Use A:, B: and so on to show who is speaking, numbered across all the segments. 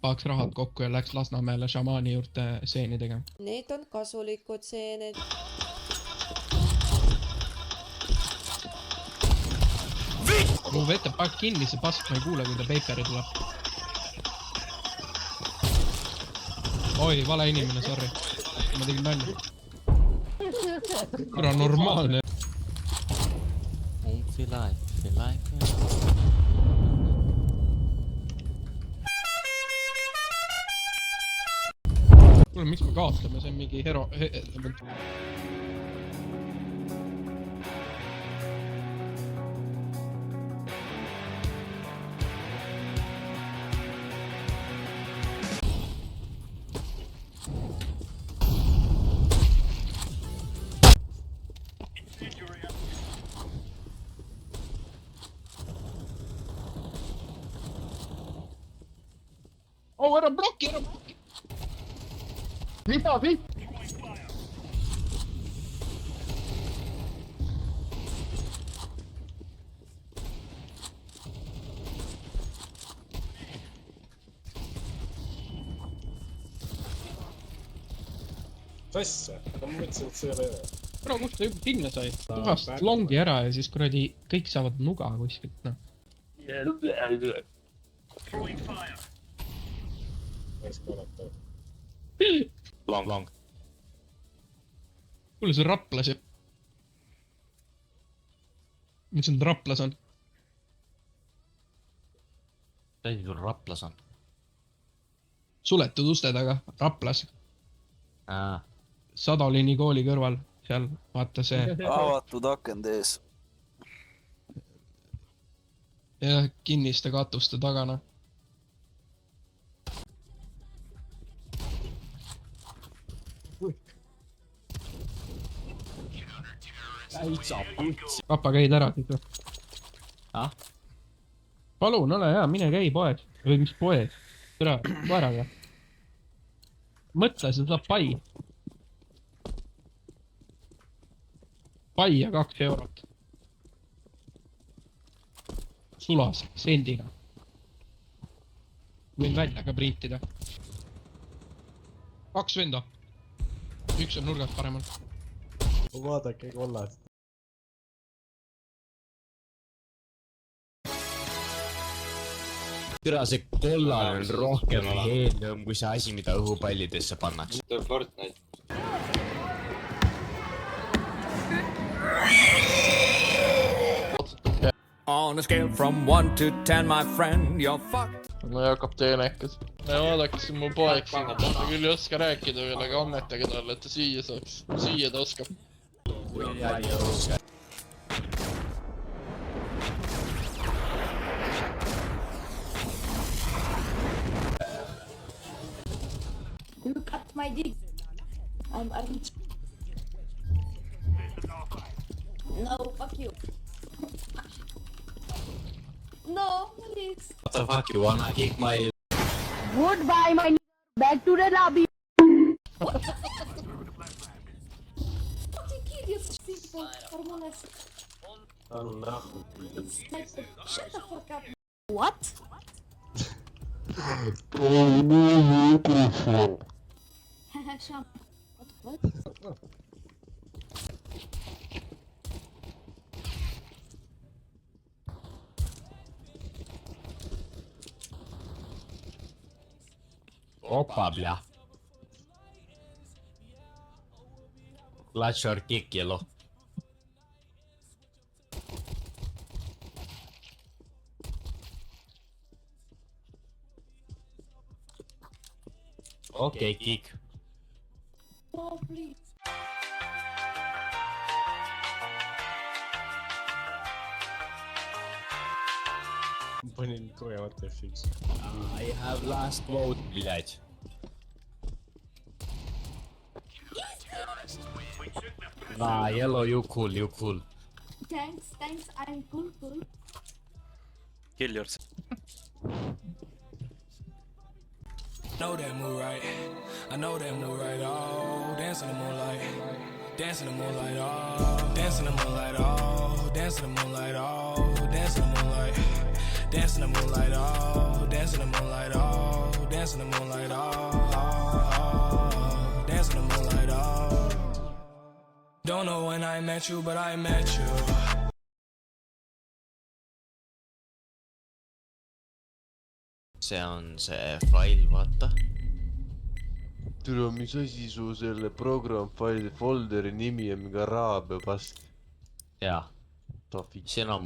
A: paaks rahad kokku ja läks Lasnamäele šamaani juurde seeni tegema.
B: Need on kasulikud seened.
A: Mu vete paak kinni, see pask, ma ei kuule, kui ta Paperi tuleb. Oi, vale inimene, sorry. Ma tegin nalja. Ära normaalne.
C: Feel like.
A: Kuule, miks me kaotleme, see on mingi hero... Oh, ära bloki! Mida vitt?
D: Sass, aga ma mõtlesin, et see ei ole.
A: Ära, kust ta juba sinna sai? Tuhast longi ära ja siis kuradi kõik saavad nuga kuskilt, noh.
C: Long.
A: Kuule, see Raplas jääb. Mis on Raplas on?
C: Tädi sul Raplas on.
A: Suletud uste taga, Raplas. Sadolini kooli kõrval, seal, vaata see.
E: Avatud akende ees.
A: Jah, kinniste katuste tagana. Papa, käid ära siis või? Palun, ole hea, mine käi poes. Või mis poes? Tere, koeraga. Mõtle, see saab pai. Pai ja 2 eurot. Sulas, sendiga. Võin välja ka printida. 2 venda. 1 on nurgas paremal.
D: Vaadake kollast.
C: Türa, see kollane on rohkem heelium kui see asi, mida õhupallidesse pannakse.
F: See on Fortnite.
G: On a scale from 1 to 10, my friend, you're fucked.
H: No ja kapteenekas. Ja vaadake, see mu poeg siin. Ta küll ei oska rääkida veel, aga annetage talle, et ta süüa saaks. Süüa ta oskab.
I: Look at my dick. I'm rich. No, fuck you. No, please.
C: What the fuck, you wanna kick my...
I: Goodbye, my back to the lobby. Fucking idiot, simple, hormones. Shut the fuck up. What? Shut. What?
C: Opa, bля. Bloodshot kick, yellow. Okay, kick.
I: No, please.
D: Panin kogemata F1.
C: I have last vote, блять. Nah, yellow, you cool, you cool.
I: Thanks, I'm cool.
F: Kill yourself.
G: Know that move right. I know that move right. Oh, dance in the moonlight. Dance in the moonlight. Oh, dance in the moonlight. Oh, dance in the moonlight. Oh, dance in the moonlight. Dance in the moonlight. Oh, dance in the moonlight. Oh, dance in the moonlight, oh, dance in the moonlight, oh. Don't know when I met you, but I met you.
C: see on see fail, vaata .
J: tule , mis asi su selle programm-faili folderi nimi on , mingi araabia pask .
C: jaa ,
J: Tofi .
C: siin on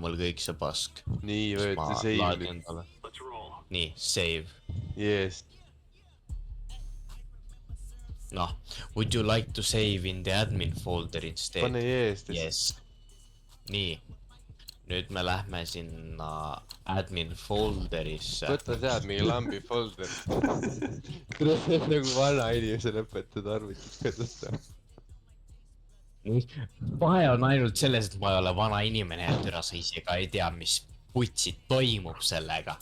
C: mul kõik see pask .
J: nii , võeti save nüüd .
C: nii , save .
J: Yes .
C: noh , would you like to save in the admin folder instead ?
J: pane yes .
C: Yes . nii , nüüd me lähme sinna admin folderisse .
J: võta sealt mingi lambi folder . nagu vana inimesele õpetad arvutit kasutada .
C: vahe on ainult selles , et ma ei ole vana inimene ja türa sa ise ka ei tea , mis putsid toimub sellega .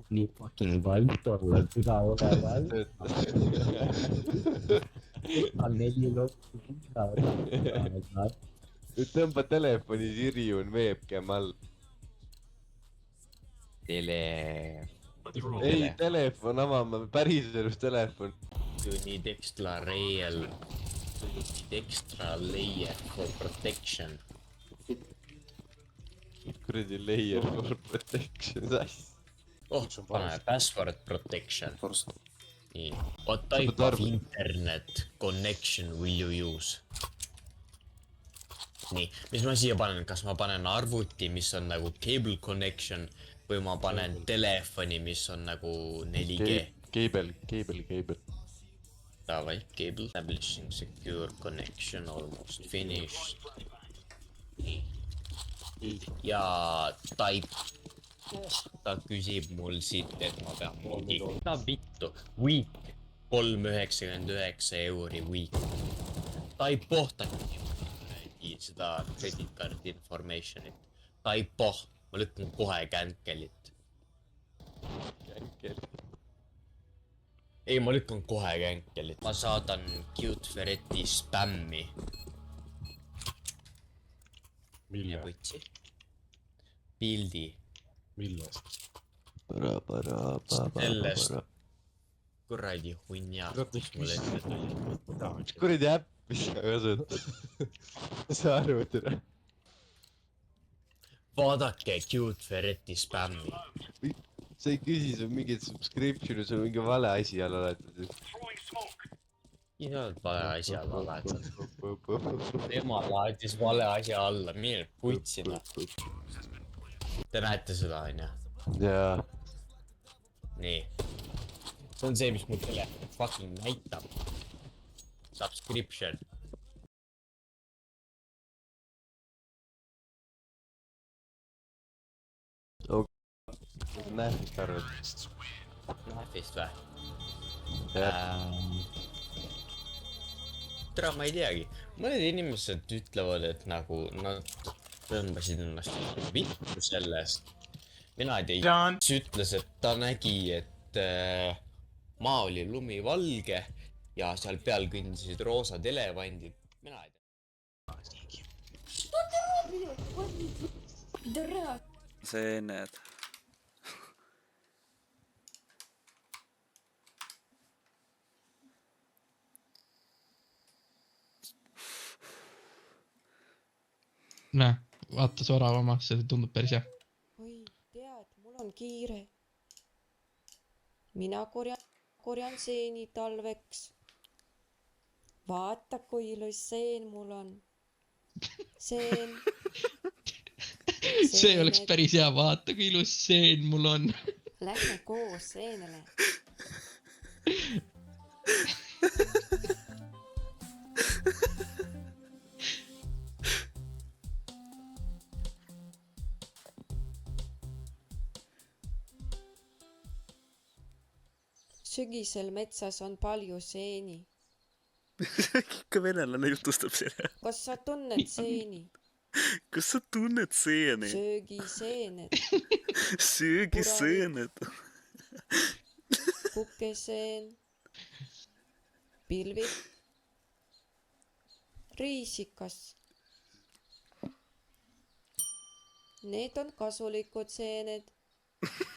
C: nii fucking vald olla , iga ole vald . neli loppu .
J: nüüd tõmba telefoni Siri on webcam all . ei , telefon , avame , päriselus telefon .
C: You need extra layer for protection .
J: kuradi layer for protection , sass .
C: oh , pane password protection . nii , what type of internet connection will you use ? nii , mis ma siia panen , kas ma panen arvuti , mis on nagu cable connection või ma panen telefoni , mis on nagu 4G ?
J: Keibel .
C: Davai , cable establishing secure connection almost finished . ja type , ta küsib mul siit , et ma pean mingi , ta vittu , week , 3,99 euri week . ta ei pohtagi seda credit card information'it , ta ei poht , ma lükkan kohe cancel'it . ei , ma lükkan kohe cancel'it , ma saadan Cute Ferreti spämmi .
D: mille ?
C: pildi
D: millest ?
C: sellest kuradi hunnia , mis mul ette tuli .
J: mis kuradi äppi sa kasutad ? sa arvad ära ?
C: vaadake Cute Ferreti spämmi .
J: sa ei küsi sul mingit subscription'i , sul mingi vale asi all oled .
C: ei olnud vale asja alla laetud . tema laadis vale asja alla , mine putsina . Te näete seda , onju ?
J: jaa .
C: nii . see on see , mis mul telefon fucking näitab . Subscription .
J: nähvist arvad ?
C: Nähvist või ?
J: jah .
C: tere , ma ei teagi . mõned inimesed ütlevad , et nagu nad tõmbasid ennast vittu sellest . mina ei tea , kes ütles , et ta nägi , et maa oli lumivalge ja seal peal kõndisid roosad elevandid . mina ei tea .
E: seened .
A: näe , vaata see orav oma , see tundub päris hea .
B: oi , tead , mul on kiire . mina korjan seeni talveks . vaata , kui ilus seen mul on . seen .
A: see oleks päris hea , vaata kui ilus seen mul on .
B: Lähme koos seenele . sügisel metsas on palju seeni .
E: ikka venelane jutustab selle .
B: kas sa tunned seeni ?
E: kas sa tunned seeni ?
B: söögiseened ,
E: söögiseened .
B: kukeseen , pilvid , riisikas , Need on kasulikud seened.